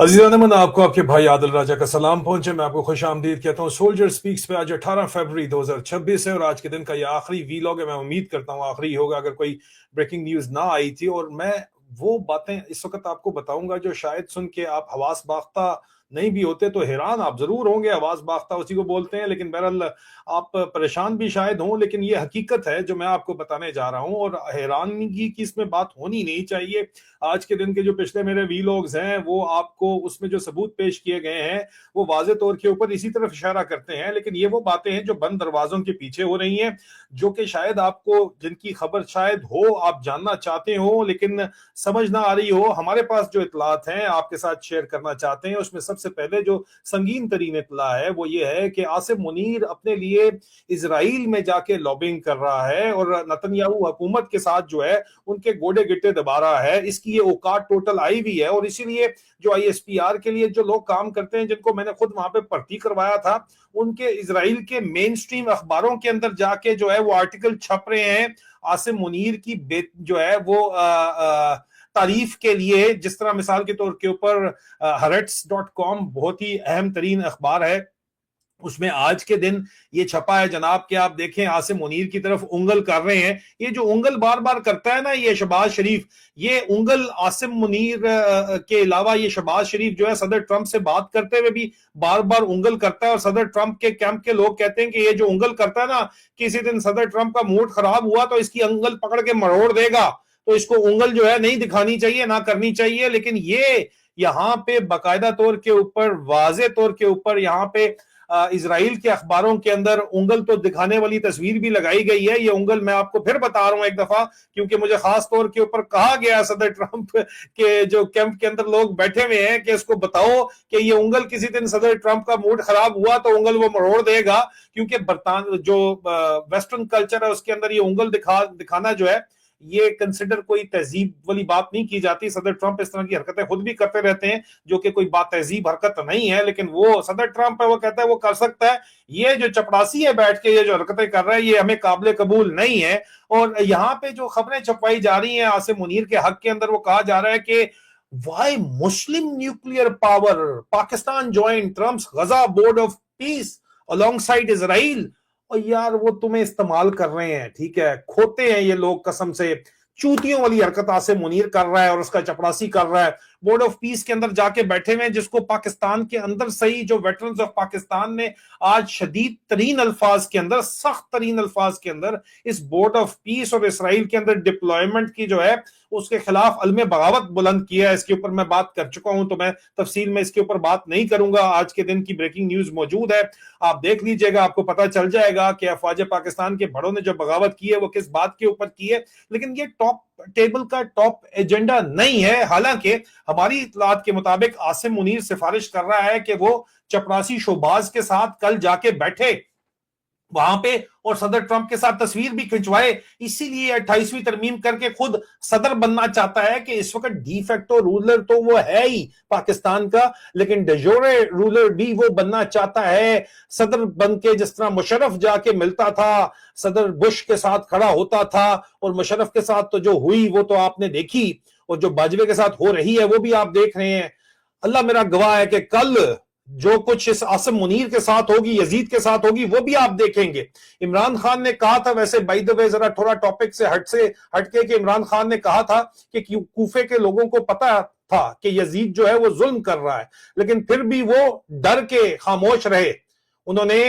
अजीज़ान मन आपको आपके भाई आदिल राजा का सलाम पहुंचे। मैं आपको खुश आमदीद कहता हूँ। सोल्जर स्पीक्स पे आज 18 फरवरी 2026 है और आज के दिन का ये आखिरी वीलॉग है। मैं उम्मीद करता हूँ आखिरी होगा, अगर कोई ब्रेकिंग न्यूज़ ना आई थी। और मैं वो बातें इस वक्त आपको बताऊंगा जो शायद सुन के आप हवास बाख्ता नहीं भी होते तो हैरान आप जरूर होंगे। हवास बाख्ता उसी को बोलते हैं, लेकिन बहरहाल आप परेशान भी शायद हों, लेकिन ये हकीकत है जो मैं आपको बताने जा रहा हूं और हैरानगी की इसमें बात होनी नहीं चाहिए। आज के दिन के जो पिछले मेरे वीलॉग्स हैं वो आपको उसमें जो सबूत पेश किए गए हैं वो वाज़े तौर के ऊपर इसी तरफ इशारा करते हैं, लेकिन ये वो बातें हैं जो बंद दरवाजों के पीछे हो रही हैं, जो कि शायद आपको जिनकी खबर शायद हो, आप जानना चाहते हो लेकिन समझ ना आ रही हो। हमारे पास जो इतलात हैं आपके साथ शेयर करना चाहते हैं। उसमें सबसे पहले जो संगीन तरीन इतला है वो ये है कि आसिम मुनीर अपने लिए इसराइल में जाके लॉबिंग कर रहा है और नतन्याहू हुकूमत के साथ जो है उनके गोडे गिट्टे दबा रहा है। इसकी ये औकात टोटल आई हुई है और इसीलिए जो आईएसपीआर के लिए जो लोग काम करते हैं, जिनको मैंने खुद वहां पे भर्ती करवाया था, उनके इसराइल के मेन स्ट्रीम अखबारों के अंदर जाके जो है वो आर्टिकल छप रहे हैं आसिम मुनीर की जो है वो तारीफ के लिए। जिस तरह मिसाल के तौर के ऊपर हरेट्स.com बहुत ही अहम तरीन अखबार है, उसमें आज के दिन ये छपा है जनाब कि आप देखें आसिम मुनीर की तरफ उंगल कर रहे हैं। ये जो उंगल बार बार करता है ना ये शहबाज शरीफ, ये उंगल आसिम मुनीर के अलावा ये शहबाज शरीफ जो है सदर ट्रंप से बात करते हुए भी बार बार उंगल करता है। और सदर ट्रंप के कैंप के लोग कहते हैं कि ये जो उंगल करता है ना, किसी दिन सदर ट्रंप का मूड खराब हुआ तो इसकी उंगल पकड़ के मरोड़ देगा, तो इसको उंगल जो है नहीं दिखानी चाहिए, ना करनी चाहिए। लेकिन ये यहाँ पे बाकायदा तौर के ऊपर, वाजे तौर के ऊपर यहाँ पे इजराइल के अखबारों के अंदर उंगल तो दिखाने वाली तस्वीर भी लगाई गई है। ये उंगल मैं आपको फिर बता रहा हूं एक दफा, क्योंकि मुझे खास तौर के ऊपर कहा गया सदर ट्रंप के जो कैंप के अंदर लोग बैठे हुए हैं कि इसको बताओ कि ये उंगल किसी दिन सदर ट्रंप का मूड खराब हुआ तो उंगल वो मरोड़ देगा। क्योंकि बर्तान जो वेस्टर्न कल्चर है उसके अंदर ये उंगल दिखाना जो है ये कंसिडर कोई तहजीब वाली बात नहीं की जाती। सदर ट्रंप इस तरह की हरकतें खुद भी करते रहते हैं जो कि कोई बात तहजीब हरकत नहीं है, लेकिन वो सदर ट्रंप है, वो कहता है वो कर सकता है। ये जो चपड़ासी है बैठ के ये जो हरकतें कर रहा है ये हमें काबिल कबूल नहीं है। और यहाँ पे जो खबरें छपवाई जा रही हैं आसिम मुनीर के हक के अंदर, वो कहा जा रहा है कि why Muslim nuclear power Pakistan join Trump's Gaza board of peace alongside Israel. और यार वो तुम्हें इस्तेमाल कर रहे हैं, ठीक है, खोते हैं ये लोग कसम से। चूतियों वाली हरकत आसिम मुनीर कर रहा है और उसका चपड़ासी कर रहा है। बोर्ड ऑफ पीस के अंदर जाके बैठे हुए हैं, जिसको पाकिस्तान के अंदर सही जो वेटरन्स ऑफ पाकिस्तान ने आज शदीद तरीन अल्फाज के अंदर, सख्त तरीन अल्फाज के अंदर इस बोर्ड ऑफ पीस और इसराइल के अंदर डिप्लॉयमेंट की जो है उसके खिलाफ अलमे बगावत बुलंद किया है। इसके ऊपर मैं बात कर चुका हूं तो मैं तफसील में इसके ऊपर बात नहीं करूंगा। आज के दिन की ब्रेकिंग न्यूज मौजूद है, आप देख लीजिएगा, आपको पता चल जाएगा कि अफवाज पाकिस्तान के बड़ों ने जो बगावत की है वो किस बात के ऊपर की है। लेकिन ये टॉप टेबल का टॉप एजेंडा नहीं है। हालांकि हमारी इतलात के मुताबिक आसिम मुनीर सिफारिश कर रहा है कि वो चपरासी शोबाज के साथ कल जाके बैठे वहां पे और सदर ट्रंप के साथ तस्वीर भी खिंचवाए। इसीलिए 28वीं तरमीम करके खुद सदर बनना चाहता है कि इस वक्त डीफेक्टो रूलर तो वो है ही पाकिस्तान का, लेकिन डेजोरे रूलर भी वो बनना चाहता है। सदर बन के जिस तरह मुशर्रफ जाके मिलता था, सदर बुश के साथ खड़ा होता था, और मुशर्रफ के साथ तो जो हुई वो तो आपने देखी, और जो बाजवे के साथ हो रही है वो भी आप देख रहे हैं। अल्लाह मेरा गवाह है कि कल जो कुछ इस आसिम मुनीर के साथ होगी, यजीद के साथ होगी, वो भी आप देखेंगे। इमरान खान ने कहा था, वैसे बाय द वे जरा थोड़ा टॉपिक से हटके, कि इमरान खान ने कहा था कि कूफे के लोगों को पता था कि यजीद जो है वो जुल्म कर रहा है, लेकिन फिर भी वो डर के खामोश रहे। उन्होंने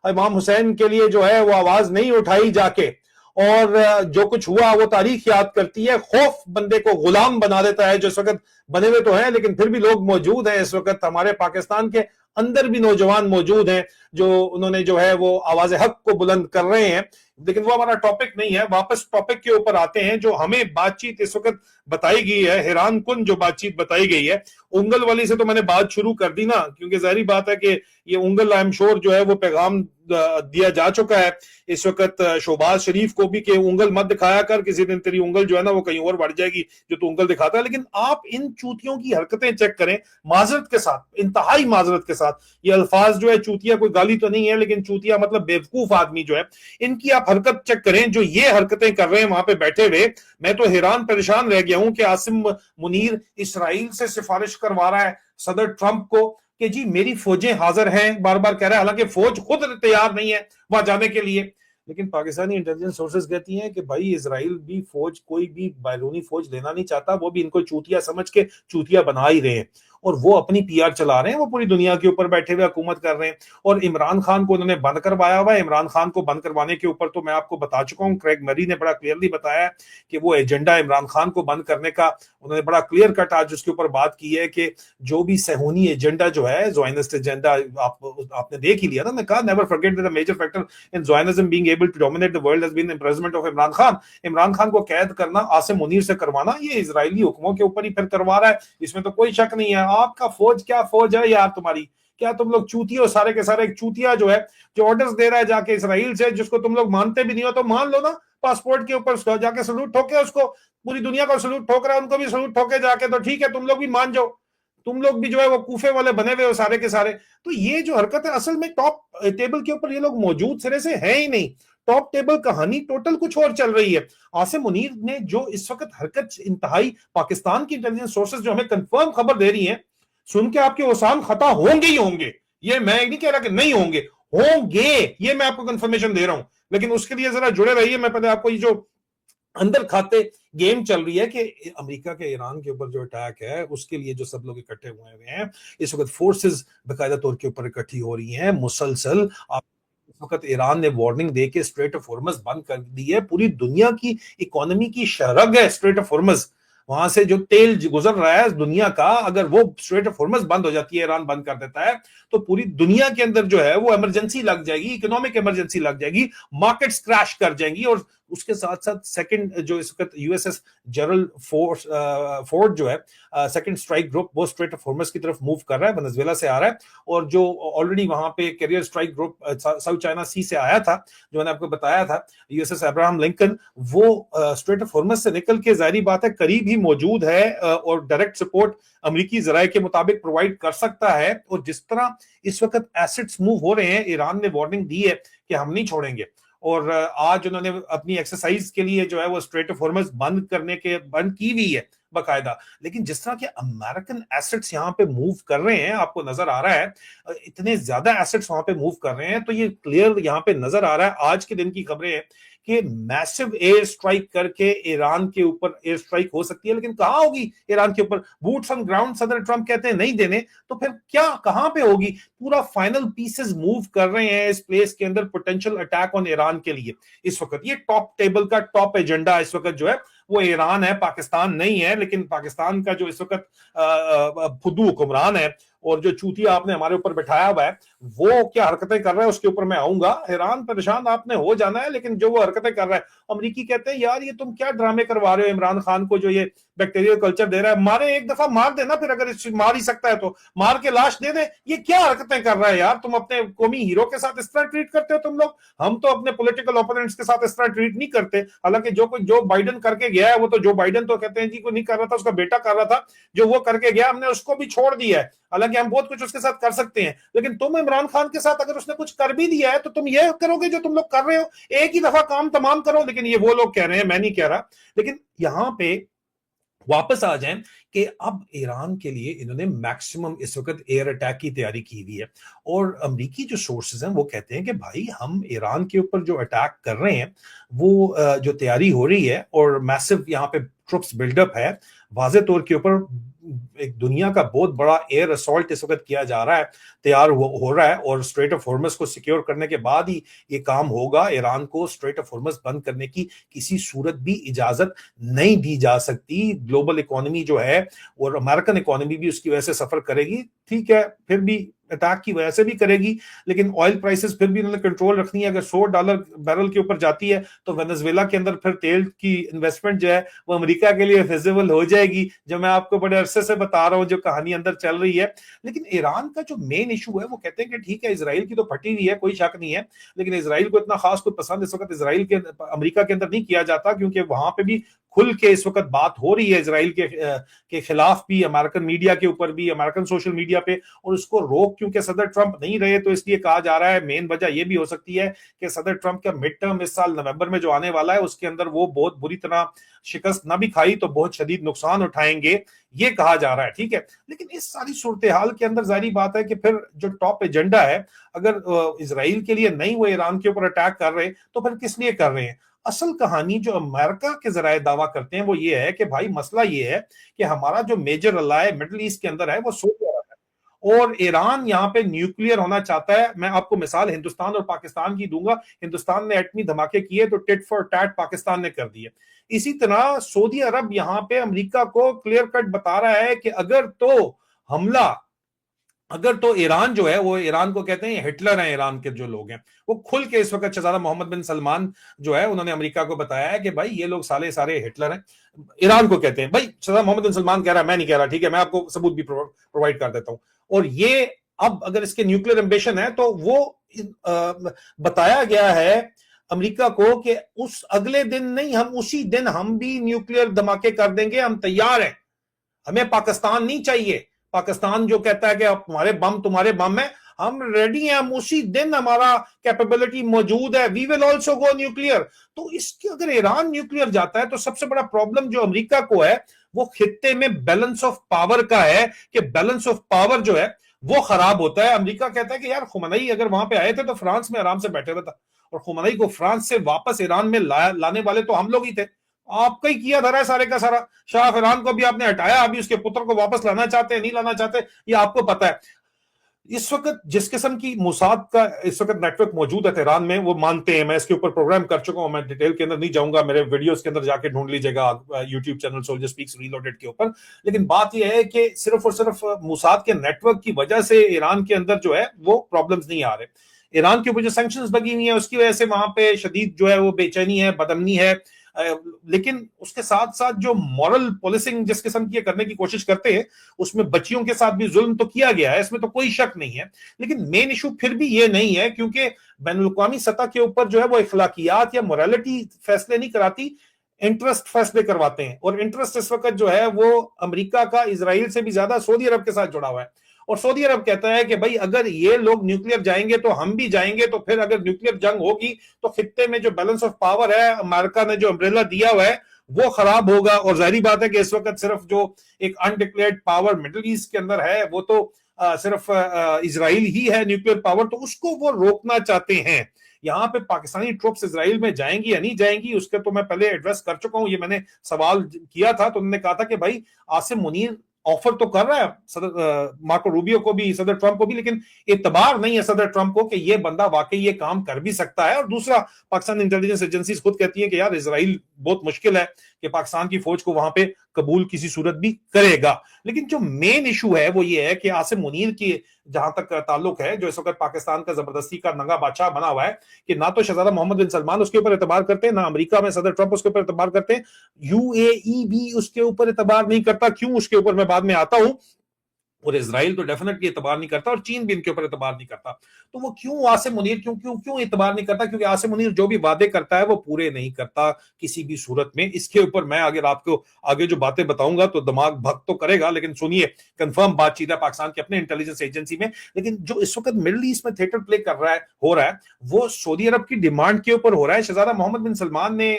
इमाम हुसैन के लिए जो है वो आवाज नहीं उठाई जाके, और जो कुछ हुआ वो तारीख याद करती है। खौफ बंदे को गुलाम बना देता है, जो इस वक्त बने हुए तो हैं लेकिन फिर भी लोग मौजूद हैं इस वक्त हमारे पाकिस्तान के अंदर भी नौजवान मौजूद हैं जो उन्होंने जो है वो आवाज हक को बुलंद कर रहे हैं। लेकिन वो हमारा टॉपिक नहीं है। वापस टॉपिक के ऊपर आते हैं। जो हमें बातचीत इस वक्त बताई गई है, हैरान कुन जो बातचीत बताई गई है, उंगल वाली से तो मैंने बात शुरू कर दी ना, क्योंकि जाहिर बात है कि ये उंगल आई एम श्योर जो है वो पैगाम दिया जा चुका है इस वक्त शहबाज शरीफ को भी, कि उंगल मत दिखाया कर, किसी दिन तेरी उंगल जो है ना वो कहीं और बढ़ जाएगी जो तू उंगल दिखाता है। लेकिन आप इन चूतियों की हरकतें चेक करें, माजरत के साथ, इंतहाई माजरत के साथ। ये अल्फाज जो है, चूतिया कोई गाली तो नहीं है, लेकिन चूतिया मतलब बेवकूफ आदमी जो है, इनकी आप हरकत चेक करें जो ये हरकतें कर रहे हैं वहां पे बैठे हुए। मैं तो हैरान परेशान रह गया हूं कि आसिम मुनीर इसराइल से सिफारिश करवा रहा है, सदर ट्रंप को कि जी मेरी फौजें हाजिर हैं, बार बार कह रहा है, हालांकि फौज खुद तैयार नहीं है वहां जाने के लिए। लेकिन पाकिस्तानी इंटेलिजेंस सोर्सेज कहती हैं कि भाई इजराइल भी फौज, कोई भी बैरूनी फौज लेना नहीं चाहता, वो भी इनको चूतिया समझ के चूतिया बना ही रहे हैं, और वो अपनी पीआर चला रहे हैं, वो पूरी दुनिया के ऊपर बैठे हुए हुकूमत कर रहे हैं। और इमरान खान को उन्होंने बंद करवाया हुआ है। इमरान खान को बंद करवाने के ऊपर तो मैं आपको बता चुका हूं, क्रेग मरी ने बड़ा क्लियरली बताया कि वो एजेंडा इमरान खान को बंद करने का, उन्होंने बड़ा क्लियर कट आज उसके ऊपर बात की है कि जो भी सहूनी एजेंडा जो है, ज़ायनिस्ट एजेंडा, आपने देख ही लिया ना, मैं कहा never forget that the major factor in Zionism being able to dominate the world has been imprisonment of Imran Khan. Imran Khan को कैद करना, आसिम मुनीर से करवाना, ये इजरायली हुक्मों के ऊपर ही फिर करवा रहा है, इसमें तो कोई शक नहीं है। आपका फौज क्या फौज है यार तुम्हारी, क्या तुम लोग चूतिया हो सारे के सारे। एक चूतिया जो है, जो ऑर्डर्स दे रहा है जाके इसराइल से, जिसको तुम लोग मानते भी नहीं हो, तो मान लो ना, पासपोर्ट के ऊपर जाके सलूट ठोके उसको, पूरी दुनिया को सलूट ठोक रहा है, उनको भी सलूट ठोके जाके, तो ठीक है तुम लोग भी मान जाओ, तुम लोग भी जो है वो कूफे वाले बने हुए हो सारे के सारे। तो ये जो हरकत है, असल में टॉप टेबल के ऊपर ये लोग मौजूद सिरे से है ही नहीं, टॉप टेबल कहानी टोटल कुछ और चल रही है। आसिम मुनीर ने जो इस वक्त हरकत इंतहाई, पाकिस्तान की इंटेलिजेंस सोर्सेज जो हमें कंफर्म खबर दे रही हैं, सुन के आपके ओसान खता होंगे ही होंगे, ये मैं नहीं कह रहा कि नहीं होंगे, होंगे, ये मैं आपको कंफर्मेशन दे रहा हूं। लेकिन उसके लिए जरा जुड़े रहिए। मैं पहले आपको ये जो अंदर खाते गेम चल रही है कि अमेरिका के ईरान के ऊपर जो अटैक है, उसके लिए जो सब लोग इकट्ठे हुए हैं, इस वक्त फोर्सेस बकायदा तौर के ऊपर इकट्ठी हो रही हैं मुसलसल। इस वक्त ईरान ने वार्निंग दे के स्ट्रेट ऑफ हॉर्मज बंद कर दी है। पूरी दुनिया की इकोनॉमी की शरग है स्ट्रेट ऑफ हॉर्मज, वहां से जो तेल गुजर रहा है दुनिया का, अगर वो स्ट्रेट ऑफ हॉर्मज बंद हो जाती है, ईरान बंद कर देता है, तो पूरी दुनिया के अंदर जो है वो इमरजेंसी लग जाएगी, इकोनॉमिक इमरजेंसी लग जाएगी, मार्केट्स क्रैश कर जाएंगी। और उसके साथ साथ सेकंड जो इस वक्त यूएसएस जनरल फोर्ड जो है, सेकंड स्ट्राइक ग्रुप, वो स्ट्रेट ऑफ हॉर्मज की तरफ मूव कर रहा है, वेनेजुएला से आ रहा है। और जो ऑलरेडी वहां पे carrier strike group South China Sea से आया था, जो मैंने आपको बताया था, यूएसएस अब्राहम लिंकन, वो स्ट्रेट ऑफ हॉर्मज से निकल के जाहिर बात है करीब ही मौजूद है, और डायरेक्ट सपोर्ट अमेरिकी जराये के मुताबिक प्रोवाइड कर सकता है। और जिस तरह इस वक्त एसेट्स मूव हो रहे हैं, ईरान ने वार्निंग दी है कि हम नहीं छोड़ेंगे। और आज उन्होंने अपनी एक्सरसाइज के लिए जो है वो स्ट्रेट ऑफ हॉर्मज बंद की हुई है बकायदा। लेकिन जिस तरह के अमेरिकन एसेट्स यहाँ पे मूव कर रहे हैं, आपको नजर आ रहा है, इतने ज्यादा एसेट्स वहां पे मूव कर रहे हैं, तो ये क्लियर यहाँ पे नजर आ रहा है। आज के दिन की खबरें हैं कि मैसिव एयर स्ट्राइक करके ईरान के ऊपर एयर स्ट्राइक हो सकती है, लेकिन कहां होगी ईरान के ऊपर? बूट्स ऑन ग्राउंड सदर ट्रंप कहते हैं नहीं देने, तो फिर क्या कहां पे होगी? पूरा फाइनल पीसेस मूव कर रहे हैं इस प्लेस के अंदर पोटेंशियल अटैक ऑन ईरान के लिए। इस वक्त ये टॉप टेबल का टॉप एजेंडा इस वक्त जो है वो ईरान है, पाकिस्तान नहीं है। लेकिन पाकिस्तान का जो इस वक्त फुद्दू हुक्मरान है और जो चूतिया आपने हमारे ऊपर बैठाया हुआ है, वो क्या हरकतें कर रहा है उसके ऊपर मैं आऊंगा। हैरान परेशान आपने हो जाना है, लेकिन जो वो हरकतें कर रहा है, अमरीकी कहते हैं यार ये तुम क्या ड्रामे करवा रहे हो इमरान खान को, जो ये बैक्टीरियल कल्चर दे रहा है, मारे एक दफा मार देना, फिर अगर मार ही सकता है तो मार के लाश दे दे। ये क्या हरकतें कर रहा है यार, तुम अपने कौमी हीरो के साथ इस तरह ट्रीट करते हो तुम लोग। हम तो अपने पॉलिटिकल ओपोनेंट्स के साथ इस तरह ट्रीट नहीं करते। हालांकि जो बाइडन करके गया है, वो तो जो बाइडन तो कहते हैं जी को नहीं कर रहा था, उसका बेटा कर रहा था, जो वो करके गया हमने उसको भी छोड़ दिया है। हालांकि हम बहुत कुछ उसके साथ कर सकते हैं, लेकिन तुम इमरान खान के साथ अगर उसने कुछ कर भी दिया है तो तुम ये करोगे जो तुम लोग कर रहे हो, एक ही दफा काम तमाम करो। लेकिन ये वो लोग कह रहे हैं, मैं नहीं कह रहा। लेकिन यहां पे वापस आ जाएं कि अब ईरान के लिए इन्होंने मैक्सिमम इस वक्त एयर अटैक की तैयारी की हुई है। और अमेरिकी जो सोर्सेज हैं वो कहते हैं कि भाई हम ईरान के ऊपर जो अटैक कर रहे हैं, वो जो तैयारी हो रही है और मैसिव यहाँ पे ट्रुप्स बिल्डअप है, वाज़े तौर के ऊपर एक दुनिया का बहुत बड़ा एयर असॉल्ट इस वक्त किया जा रहा है, तैयार हो रहा है। और स्ट्रेट ऑफ हॉर्मज को सिक्योर करने के बाद ही ये काम होगा। ईरान को स्ट्रेट ऑफ हॉर्मज बंद करने की किसी सूरत भी इजाजत नहीं दी जा सकती। ग्लोबल इकोनॉमी जो है और अमेरिकन इकोनॉमी भी उसकी वजह से सफर करेगी, ठीक है, फिर भी अटैक की वजह से भी करेगी। लेकिन ऑयल प्राइसेस फिर भी उन्होंने कंट्रोल रखनी है। अगर $100 बैरल के ऊपर जाती है तो वेनेजुएला के अंदर फिर तेल की इन्वेस्टमेंट जो है वो अमेरिका के लिए फिजिबल हो जाएगी, जो मैं आपको बड़े अरसे से बता रहा हूं, जो कहानी अंदर चल रही है। लेकिन ईरान का जो मेन इशू है, वो कहते हैं कि ठीक है इसराइल की तो फटी हुई है, कोई शक नहीं है, लेकिन इसराइल को इतना खास कोई पसंद इस वक्त इसराइल के अमेरिका के अंदर नहीं किया जाता, क्योंकि वहां पे भी खुल के इस वक्त बात हो रही है इसराइल के खिलाफ भी, अमेरिकन मीडिया के ऊपर भी, अमेरिकन सोशल मीडिया पे, और उसको रोक क्योंकि सदर ट्रंप नहीं रहे तो इसलिए कहा जा रहा है। मेन वजह यह भी हो सकती है कि सदर ट्रंप का मिड टर्म इस साल नवंबर में जो आने वाला है उसके अंदर वो बहुत बुरी तरह शिकस्त ना भी खाई तो बहुत शदीद नुकसान उठाएंगे, ये कहा जा रहा है। ठीक है, लेकिन इस सारी सूरत हाल के अंदर जाहिर बात है कि फिर जो टॉप एजेंडा है, अगर इसराइल के लिए नहीं वो ईरान के ऊपर अटैक कर रहे तो फिर किस लिए कर रहे हैं? असल कहानी जो अमेरिका के जराए दावा करते हैं वो ये है कि भाई मसला ये है कि हमारा जो मेजर अलाय मिडिल ईस्ट के अंदर है वो सऊदी अरब है, और ईरान यहाँ पे न्यूक्लियर होना चाहता है। मैं आपको मिसाल हिंदुस्तान और पाकिस्तान की दूंगा। हिंदुस्तान ने एटमी धमाके किए तो टिट फॉर टैट पाकिस्तान ने कर दिए। इसी तरह सऊदी अरब यहाँ पे अमेरिका को क्लियर कट बता रहा है कि अगर तो ईरान जो है, वो ईरान को कहते हैं हिटलर हैं, ईरान के जो लोग हैं वो खुल के इस वक्त शहजादा मोहम्मद बिन सलमान जो है उन्होंने अमेरिका को बताया है कि भाई ये लोग सारे हिटलर हैं, ईरान को कहते हैं। भाई शहजादा मोहम्मद बिन सलमान कह रहा है, मैं नहीं कह रहा, ठीक है, मैं आपको सबूत भी प्रोवाइड कर देता हूं। और ये अब अगर इसके न्यूक्लियर एम्बिशन है तो वो बताया गया है अमेरिका को कि उस अगले दिन नहीं, हम उसी दिन हम भी न्यूक्लियर धमाके कर देंगे, हम तैयार हैं, हमें पाकिस्तान नहीं चाहिए। पाकिस्तान जो कहता है कि हमारे बम तुम्हारे बम है, हम रेडी हैं, हम उसी दिन, हमारा कैपेबिलिटी मौजूद है, we will also go nuclear. तो इसके अगर ईरान न्यूक्लियर जाता है तो सबसे बड़ा प्रॉब्लम जो अमेरिका को है वो खित्ते में बैलेंस ऑफ पावर का है, कि बैलेंस ऑफ पावर जो है वो खराब होता है। अमेरिका कहता है कि यार खुमैनी अगर वहां पे आए थे तो फ्रांस में आराम से बैठे हुए था, और खुमैनी को फ्रांस से वापस ईरान में लाने वाले तो हम लोग ही थे, आपका ही किया धरा है सारे का सारा। शाह ईरान को भी आपने हटाया, अभी उसके पुत्र को वापस लाना चाहते हैं, नहीं लाना चाहते, ये आपको पता है। इस वक्त जिस किस्म की मुसाद का इस वक्त नेटवर्क मौजूद है तेहरान में, वो मानते हैं, मैं इसके ऊपर प्रोग्राम कर चुका हूं, मैं डिटेल के अंदर नहीं जाऊंगा, मेरे वीडियोस के अंदर जाके ढूंढ लीजिएगा YouTube channel soldier speaks reloaded के ऊपर। लेकिन बात यह है कि सिर्फ और सिर्फ मुसाद के नेटवर्क की वजह से ईरान के अंदर जो है वो प्रॉब्लम्स नहीं आ रहे। ईरान के ऊपर जो सैंक्शंस लगी हुई है उसकी वजह से वहां पे शदीद जो है वो बेचैनी है, बदअमनी है, लेकिन उसके साथ साथ जो मॉरल पॉलिसिंग जिस किस्म की करने की कोशिश करते हैं उसमें बच्चियों के साथ भी जुल्म तो किया गया है, इसमें तो कोई शक नहीं है। लेकिन मेन इशू फिर भी ये नहीं है, क्योंकि बैनुल-अक़वामी सतह के ऊपर जो है वो इखलाकियात या मोरालिटी फैसले नहीं कराती, इंटरेस्ट फैसले करवाते हैं। और इंटरेस्ट इस वक्त जो है वो अमेरिका का इजराइल से भी ज्यादा सऊदी अरब के साथ जुड़ा हुआ है। और सऊदी अरब कहता है कि भाई अगर ये लोग न्यूक्लियर जाएंगे तो हम भी जाएंगे, तो फिर अगर न्यूक्लियर जंग होगी तो खित्ते में जो बैलेंस ऑफ पावर है, अमेरिका ने जो अम्ब्रेला दिया हुआ है वो खराब होगा। और जाहिर बात है कि इस वक्त सिर्फ जो एक अनडिक्लेयर्ड पावर मिडिल ईस्ट के अंदर है वो तो सिर्फ इजराइल ही है न्यूक्लियर पावर, तो उसको वो रोकना चाहते हैं। यहाँ पे पाकिस्तानी ट्रुप्स इजराइल में जाएंगी या नहीं जाएंगी उसके तो मैं पहले एड्रेस कर चुका हूं, ये मैंने सवाल किया था तो उन्होंने कहा था कि भाई आसिम मुनीर ऑफर तो कर रहा है सदर मार्को रूबियो को भी, सदर ट्रंप को भी, लेकिन इतबार नहीं है सदर ट्रंप को कि ये बंदा वाकई ये काम कर भी सकता है। और दूसरा, पाकिस्तान इंटेलिजेंस एजेंसीज खुद कहती है कि यार इजराइल बहुत मुश्किल है कि पाकिस्तान की फौज को वहां पे कबूल किसी सूरत भी करेगा। लेकिन जो मेन इशू है वो ये है कि आसिम मुनीर की जहां तक ताल्लुक है, जो इस वक्त पाकिस्तान का जबरदस्ती का नंगा बादशाह बना हुआ है, कि ना तो शहजादा मोहम्मद बिन सलमान उसके ऊपर एतबार करते हैं, ना अमेरिका में सदर ट्रंप उसके ऊपर एतबार करते हैं, यूएई भी उसके ऊपर एतबार नहीं करता। क्यों, उसके ऊपर मैं बाद में आता हूं। और इजराइल तो डेफिनेटली इतबार नहीं करता, और चीन भी इनके ऊपर इतबार नहीं करता। तो वो क्यों आसिम मुनीर क्यों इतबार नहीं करता? क्योंकि आसिम मुनीर जो भी वादे करता है वो पूरे नहीं करता किसी भी सूरत में। इसके ऊपर मैं अगर आपको आगे जो बातें बताऊंगा तो दिमाग भग तो करेगा, लेकिन सुनिए, कंफर्म बातचीत है पाकिस्तान के अपने इंटेलिजेंस एजेंसी में। लेकिन जो इस वक्त मिडिल ईस्ट में थिएटर प्ले हो रहा है वो सऊदी अरब की डिमांड के ऊपर हो रहा है। शहजादा मोहम्मद बिन सलमान ने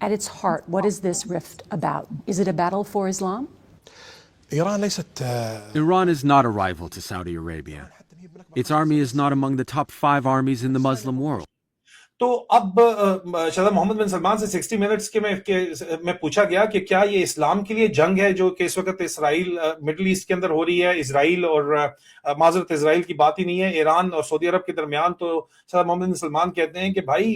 At its heart, what is this rift about? Is it a battle for Islam? Iran is not a rival to Saudi Arabia. Its army is not among the top 5 armies in the Muslim world. तो अब शहजादा मोहम्मद बिन सलमान से 60 minutes के में पूछा गया कि क्या ये इस्लाम के लिए जंग है जो कि इस वक्त इसराइल मिडिल ईस्ट के अंदर हो रही है। इसराइल और माजरत इसराइल की बात ही नहीं है, ईरान और सऊदी अरब के दरमियान। तो शहजादा मोहम्मद बिन सलमान कहते हैं कि भाई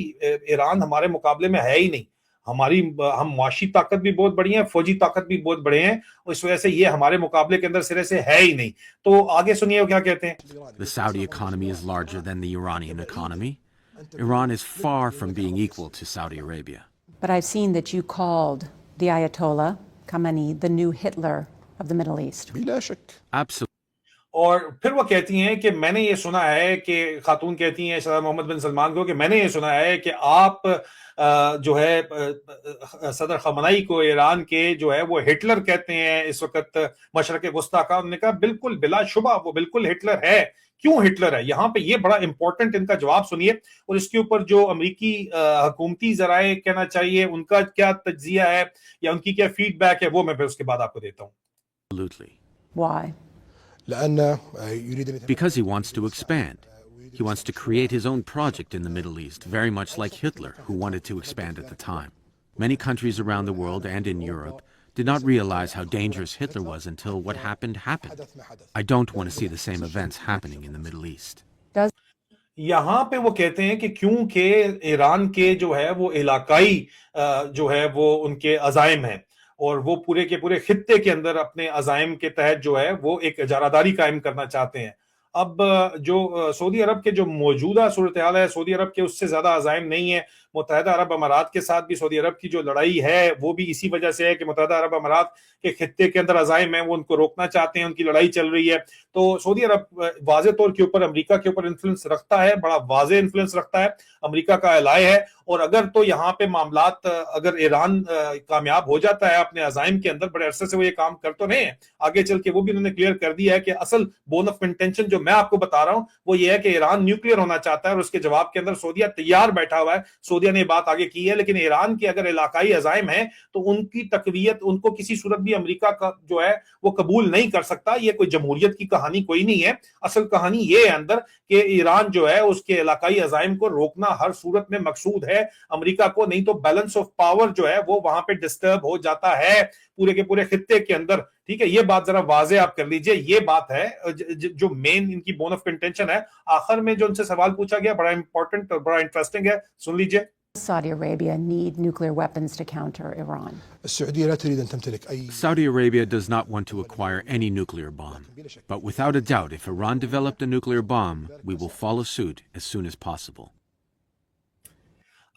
ईरान हमारे मुकाबले में है ही नहीं, हम मुआशी ताकत भी बहुत बड़ी है, फौजी ताकत भी बहुत बड़े हैं, और इस वजह से ये हमारे मुकाबले के अंदर सिरे से है ही नहीं। तो आगे सुनिए वो क्या कहते हैं। The Saudi economy is larger than the Iranian economy. Iran is far from being equal to Saudi Arabia. But I've seen that you called the Ayatollah Khamenei the new Hitler of the Middle East. Absolutely. और फिर वो कहती हैं कि मैंने ये सुना है कि खातून कहती हैं शहजादा मोहम्मद बिन सलमान को कि मैंने ये सुना है कि आप जो है सदर खमनाई को ईरान के जो है वो हिटलर कहते हैं इस वक्त मशरक वस्ता का। उन्होंने कहा बिल्कुल बिलाशुबा वो बिल्कुल हिटलर है। क्यों हिटलर है? यहां पे ये बड़ा इंपॉर्टेंट इनका जवाब सुनिए और इसके ऊपर जो अमरीकी हुकूमती जराए कहना चाहिए उनका क्या तज्जिया है या उनकी क्या फीडबैक है वो मैं फिर उसके बाद आपको देता हूं। Absolutely. Why? Because he wants to expand. He wants to create his own project in the Middle East, very much like Hitler, who wanted to expand at the time. Many countries around the world and in Europe did not realize how dangerous Hitler was until what happened happened. I don't want to see the same events happening in the Middle East. यहां पे वो कहते हैं कि क्योंकि Iran के जो है वो इलाकाई जो है वो उनके अजाइम हैं और वो पूरे के पूरे खित्ते के अंदर अपने अजाइम के तहत जो है वो एक इजारादारी कायम करना चाहते हैं। अब जो सऊदी अरब के जो मौजूदा सूरत हाल है, सऊदी अरब के उससे ज्यादा अजाइम नहीं है। मुत्तहिदा अरब अमारात के साथ भी सऊदी अरब की जो लड़ाई है वो भी इसी वजह से है कि मुत्तहिदा अरब अमारात के खित्ते के अंदर अजाइम है, वो उनको रोकना चाहते हैं, उनकी लड़ाई चल रही है। तो सऊदी अरब वाज़े तौर के ऊपर अमेरिका के ऊपर इन्फ्लुएंस रखता है, बड़ा वाज़े इन्फ्लुएंस रखता है, अमेरिका का एलाय है। और अगर तो यहाँ पे मामलात अगर ईरान कामयाब हो जाता है अपने अजाइम के अंदर, बड़े अरसे से वो ये काम कर तो रहे हैं, आगे चल के वो भी उन्होंने क्लियर कर दिया है कि असल बोन ऑफ इंटेंशन जो मैं आपको बता रहा हूं वो ये है कि ईरान न्यूक्लियर होना चाहता है और उसके जवाब के अंदर सऊदिया तैयार बैठा हुआ है। सऊदिया ने बात आगे की है, लेकिन ईरान के अगर इलाकाई अजाइम है तो उनकी तकवीयत उनको किसी सूरत भी अमेरिका का जो है वो कबूल नहीं कर सकता। ये कोई जमहूरियत की कहानी कोई नहीं है। असल कहानी ये है अंदर कि ईरान जो है उसके इलाकाई अजाइम को रोकना हर सूरत में मकसूद है अमेरिका को, नहीं तो बैलेंस ऑफ पावर जो है वो वहां पे डिस्टर्ब हो जाता है पूरे के पूरे खित्ते के अंदर। ठीक है, ये बात जरा वाजे आप कर लीजिए। ये बात है जो मेन इनकी बोन ऑफ कंटेंशन है। आखिर में जो उनसे सवाल पूछा गया बड़ा इंपॉर्टेंट और बड़ा इंटरेस्टिंग है, सुन लीजिए। Saudi Arabia need nuclear weapons to counter Iran? Saudi Arabia does not want to acquire any nuclear bomb. But without a doubt, if Iran developed a nuclear bomb, we will follow suit as soon as possible.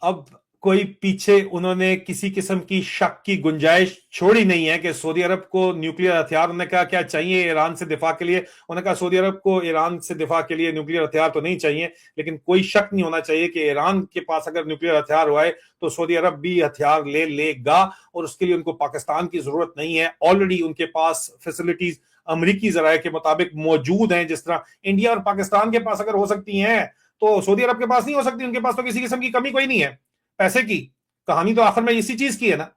अब कोई पीछे उन्होंने किसी किस्म की शक की गुंजाइश छोड़ी नहीं है कि सऊदी अरब को न्यूक्लियर हथियार, उन्होंने कहा क्या चाहिए ईरान से दिफा के लिए, उन्होंने कहा सऊदी अरब को ईरान से दिफा के लिए न्यूक्लियर हथियार तो नहीं चाहिए, लेकिन कोई शक नहीं होना चाहिए कि ईरान के पास अगर न्यूक्लियर हथियार हुआ है तो सऊदी अरब भी हथियार ले लेगा और उसके लिए उनको पाकिस्तान की जरूरत नहीं है। ऑलरेडी उनके पास फैसिलिटीज अमरीकी जराये के मुताबिक मौजूद हैं। जिस तरह इंडिया और पाकिस्तान के पास अगर हो सकती हैं तो सऊदी अरब के पास नहीं हो सकती। उनके पास तो किसी किस्म की कमी कोई नहीं है पैसे की। कहानी तो आखिर में इसी चीज की है ना,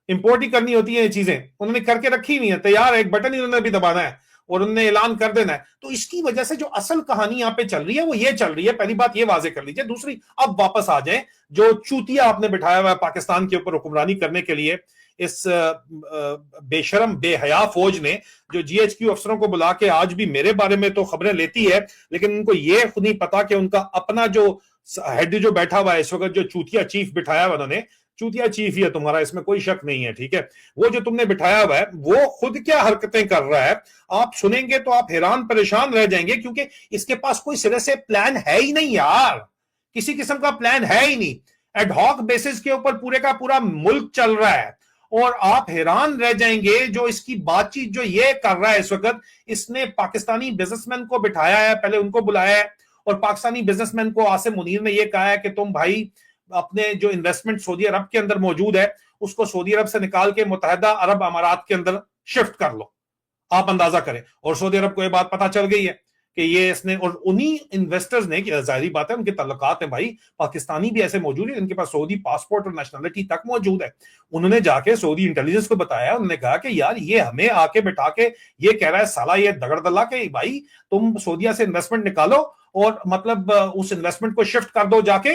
इंपोर्ट ही करनी होती है ये चीजें, उन्होंने करके रखी हुई है तैयार है, एक बटन ही उन्होंने भी दबाना है और उन्होंने ऐलान कर देना है। तो इसकी वजह से जो असल कहानी यहाँ पे चल रही है वो ये चल रही है। पहली बात ये वाजे कर लीजिए। दूसरी, अब वापस आ जाए जो चूतिया आपने बिठाया हुआ है पाकिस्तान के ऊपर हुक्मरानी करने के लिए, इस बेशरम बेहया फौज ने जो जीएचक्यू अफसरों को बुला के आज भी मेरे बारे में तो खबरें लेती है, लेकिन उनको ये खुद नहीं पता कि उनका अपना जो हेड जो बैठा हुआ है इस वक्त, जो चूतिया चीफ बिठाया हुआ उन्होंने, चूतिया चीफ ही है तुम्हारा, इसमें कोई शक नहीं है। ठीक है, वो जो तुमने बिठाया हुआ है वो खुद क्या हरकतें कर रहा है, आप सुनेंगे तो आप हैरान परेशान रह जाएंगे, क्योंकि इसके पास कोई सिरे से प्लान है ही नहीं यार, किसी किस्म का प्लान है ही नहीं। एडहॉक बेसिस के ऊपर पूरे का पूरा मुल्क चल रहा है और आप हैरान रह जाएंगे जो इसकी बातचीत जो ये कर रहा है इस वक्त। इसने पाकिस्तानी बिजनेसमैन को बिठाया है, पहले उनको बुलाया है और पाकिस्तानी बिजनेसमैन को आसिम मुनीर ने यह कहा है कि तुम भाई अपने जो इन्वेस्टमेंट सऊदी अरब के अंदर मौजूद है उसको सऊदी अरब से निकाल के मुत्तहिदा अरब अमारात के अंदर शिफ्ट कर लो। आप अंदाजा करें, और सऊदी अरब को यह बात पता चल गई है कि ये इसने, और उन्हीं इन्वेस्टर्स ने, जाहिर बात है उनके तल्लुकात हैं भाई, पाकिस्तानी भी ऐसे मौजूद है, इनके पास सऊदी पासपोर्ट और नेशनलिटी तक मौजूद है। उन्होंने जाके सऊदी इंटेलिजेंस को बताया, उन्होंने कहा कि यार ये हमें आके बिठा के ये कह रहा है साला ये दगड़दल्ला के भाई तुम सऊदीया से इन्वेस्टमेंट निकालो और मतलब उस इन्वेस्टमेंट को शिफ्ट कर दो जाके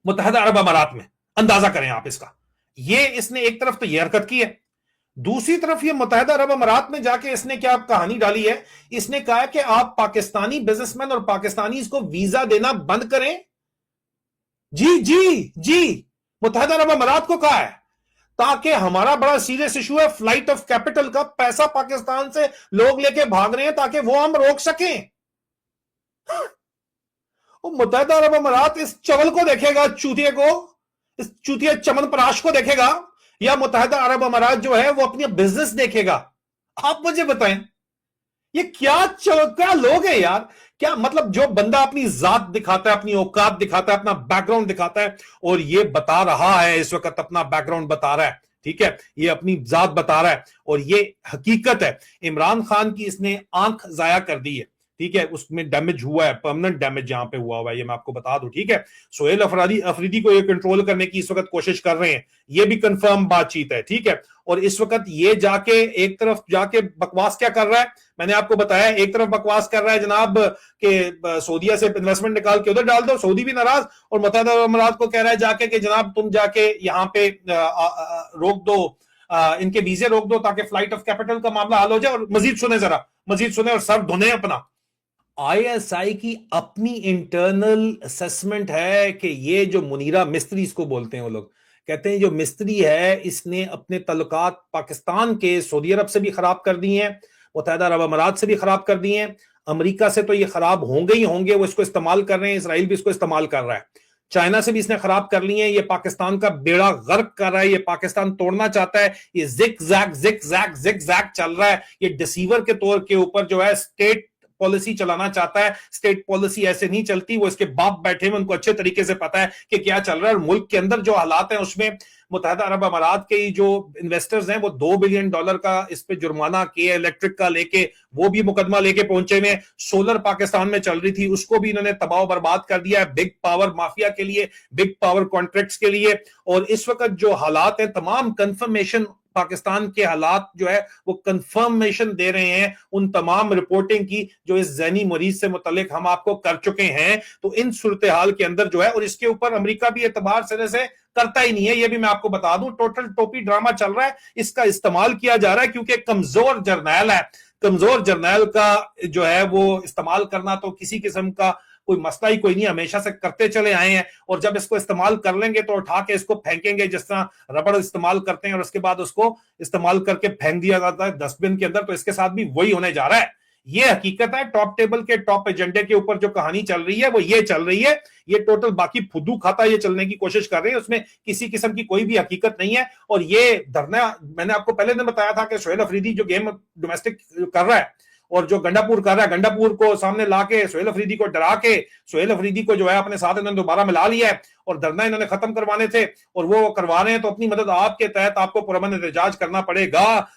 मुत्तहिदा अरब अमारात में। अंदाजा करें आप इसका। ये इसने एक तरफ तो ये हरकत की है, दूसरी तरफ ये मुत्तहिदा अरब अमारात में जाके इसने क्या कहानी डाली है, इसने कहा कि आप पाकिस्तानी बिजनेसमैन और पाकिस्तानी को वीजा देना बंद करें। जी जी जी, मुत्तहिदा अरब अमारात को कहा है ताकि हमारा बड़ा सीरियस इशू है फ्लाइट ऑफ कैपिटल का, पैसा पाकिस्तान से लोग लेके भाग रहे हैं ताकि वो हम रोक सकें। मुत्तहिदा अरब अमारात इस चवल को देखेगा, चूतिए को, इस चूतिया चमन पराश को देखेगा, या मुत्तहिदा अरब अमारात जो है वो अपनी बिजनेस देखेगा? आप मुझे बताएं। ये क्या लोग हैं यार? क्या मतलब, जो बंदा अपनी जात दिखाता है, अपनी औकात दिखाता है, अपना बैकग्राउंड दिखाता है, और ये बता रहा है इस वक्त अपना बैकग्राउंड बता रहा है, ठीक है, ये अपनी जात बता रहा है, और ये हकीकत है। इमरान खान की इसने आंख जाया कर दी है, ठीक है, उसमें डैमेज हुआ है, परमानेंट डैमेज यहां पे हुआ है, ये मैं आपको बता दूं, ठीक है। सोहेल अफरीदी को ये कंट्रोल करने की इस वक्त कोशिश कर रहे हैं, ये भी कंफर्म बातचीत है, ठीक है। और इस वक्त ये जाके एक तरफ जाके बकवास क्या कर रहा है, मैंने आपको बताया, एक तरफ बकवास कर रहा है जनाब के सऊदीया से इन्वेस्टमेंट निकाल के उधर डाल दो, सऊदी भी नाराज, और मुत्तहिदा अरब अमीरात को कह रहा है जाके कि जनाब तुम जाके यहाँ पे रोक दो, इनके वीजे रोक दो ताकि फ्लाइट ऑफ कैपिटल का मामला हल हो जाए। और मजीद सुने, जरा मजीद सुने और सर धुने अपना। आईएसआई की अपनी इंटरनल असेसमेंट है कि ये जो मुनीरा मिस्त्री इसको बोलते हैं, वो लोग कहते हैं जो मिस्त्री है इसने अपने तल्लुकात पाकिस्तान के सऊदी अरब से भी खराब कर दिए हैं, मुत्तहिदा अरब अमीरात से भी खराब कर दिए हैं, अमेरिका से तो ये खराब होंगे ही होंगे, वो इसको इस्तेमाल कर रहे हैं, इसराइल भी इसको इस्तेमाल कर रहा है, चाइना से भी इसने खराब कर लिए हैं, ये पाकिस्तान का बेड़ा गर्क कर रहा है, ये पाकिस्तान तोड़ना चाहता है, ये जिक जैक चल रहा है, ये डिसीवर के तौर के ऊपर जो है स्टेट पॉलिसी चलाना चाहता है। स्टेट पॉलिसी ऐसे नहीं चलती, वो इसके बाप बैठे हुए, उनको अच्छे तरीके से पता है कि क्या चल रहा है, और मुल्क के अंदर जो हालात हैं उसमें मुत्तहिदा अरब अमीरात के जो इन्वेस्टर्स हैं वो $2 बिलियन का इस पे जुर्माना किए, इलेक्ट्रिक का लेके वो भी मुकदमा लेके पहुंचे में, सोलर पाकिस्तान में चल रही थी उसको भी इन्होंने तबाह बर्बाद कर दिया है, बिग पावर माफिया के लिए, बिग पावर कॉन्ट्रैक्ट्स के लिए। और इस वक्त जो हालात हैं, तमाम कंफर्मेशन पाकिस्तान के हालात जो है वो कंफर्मेशन दे रहे हैं उन तमाम रिपोर्टिंग की जो इस जैनी मरीज से मुतल्लिक हम आपको कर चुके हैं। तो इन सूरत हाल के अंदर जो है, और इसके ऊपर अमेरिका भी एतबार सिरे से करता ही नहीं है, ये भी मैं आपको बता दूं, टोटल टोपी ड्रामा चल रहा है, इसका इस्तेमाल किया जा रहा है क्योंकि कमजोर जर्नैल है, कमजोर जर्नैल का जो है वो इस्तेमाल करना तो किसी किस्म का कोई मसला ही कोई नहीं, हमेशा से करते चले आए हैं, और जब इसको इस्तेमाल कर लेंगे तो उठा के इसको फेंकेंगे जिस तरह रबड़ इस्तेमाल करते हैं और उसके बाद उसको इस्तेमाल करके फेंक दिया जाता है डस्टबिन के अंदर, तो इसके साथ भी वही होने जा रहा है। ये हकीकत है, टॉप टेबल के टॉप एजेंडे के ऊपर जो कहानी चल रही है वो ये चल रही है, ये टोटल बाकी फुदू खाता ये चलने की कोशिश कर रहे हैं, उसमें किसी किस्म की कोई भी हकीकत नहीं है। और ये धरना मैंने आपको पहले दिन बताया था कि सोहेल अफरीदी जो गेम डोमेस्टिक कर रहा है और जो गंडापुर कर रहा है, गंडापुर को सामने लाके सोहेल अफरीदी को डरा के सोहेल अफरीदी को जो है अपने साथ इन्होंने दोबारा मिला लिया है, और धरना इन्होंने खत्म करवाने थे और वो करवा रहे हैं, तो अपनी मदद आपके तहत आपको पुरअमन एहतजाज करना पड़ेगा।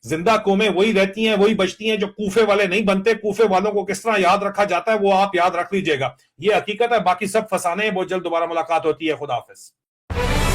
जिंदा कौमें वही रहती हैं, वही बचती हैं जो कूफे वाले नहीं बनते। कूफे वालों को किस तरह याद रखा जाता है वो आप याद रख लीजिएगा, ये हकीकत है। बाकी सब फसाने हैं, बहुत जल्द दोबारा मुलाकात होती है। खुदा हाफिज।